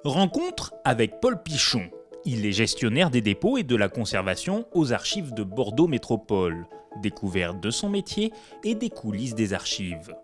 Rencontre avec Paul Pichon. Il est gestionnaire des dépôts et de la conservation aux archives de Bordeaux Métropole. Découverte de son métier et des coulisses des archives.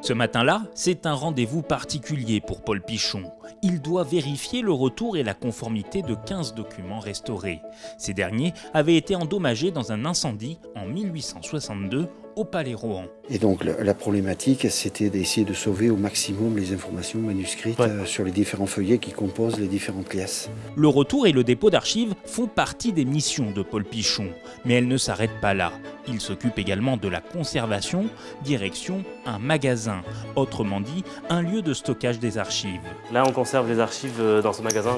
Ce matin-là, c'est un rendez-vous particulier pour Paul Pichon. Il doit vérifier le retour et la conformité de 15 documents restaurés. Ces derniers avaient été endommagés dans un incendie en 1862 au Palais Rohan. Et donc la problématique, c'était d'essayer de sauver au maximum les informations manuscrites sur les différents feuillets qui composent les différentes pièces. Le retour et le dépôt d'archives font partie des missions de Paul Pichon, mais elles ne s'arrêtent pas là. Il s'occupe également de la conservation, direction un magasin, autrement dit un lieu de stockage des archives. Là, on conserve les archives dans ce magasin,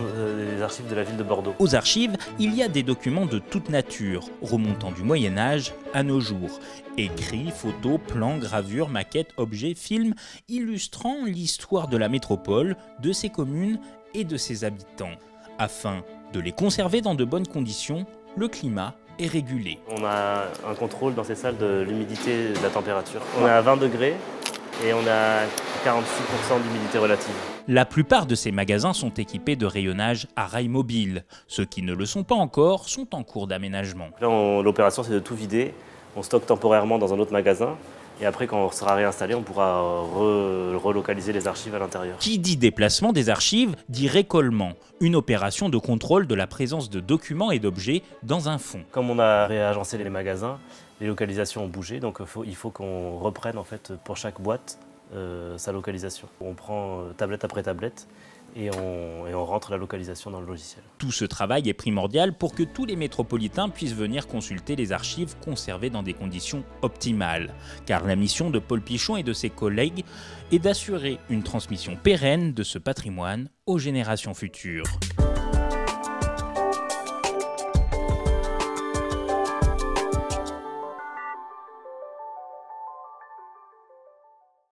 les archives de la ville de Bordeaux. Aux archives, il y a des documents de toute nature, remontant du Moyen-Âge à nos jours. Écrits, photos, plans, gravures, maquettes, objets, films, illustrant l'histoire de la métropole, de ses communes et de ses habitants. Afin de les conserver dans de bonnes conditions, le climat est régulé. On a un contrôle dans ces salles de l'humidité et de la température. On est à 20 degrés et on a 46% d'humidité relative. La plupart de ces magasins sont équipés de rayonnage à rail mobile. Ceux qui ne le sont pas encore sont en cours d'aménagement. Là, l'opération, c'est de tout vider. On stocke temporairement dans un autre magasin. Et après, quand on sera réinstallé, on pourra relocaliser les archives à l'intérieur. Qui dit déplacement des archives dit récollement, une opération de contrôle de la présence de documents et d'objets dans un fond. Comme on a réagencé les magasins, les localisations ont bougé, donc il faut qu'on reprenne en fait, pour chaque boîte sa localisation. On prend tablette après tablette et on rentre la localisation dans le logiciel. Tout ce travail est primordial pour que tous les métropolitains puissent venir consulter les archives conservées dans des conditions optimales. Car la mission de Paul Pichon et de ses collègues est d'assurer une transmission pérenne de ce patrimoine aux générations futures.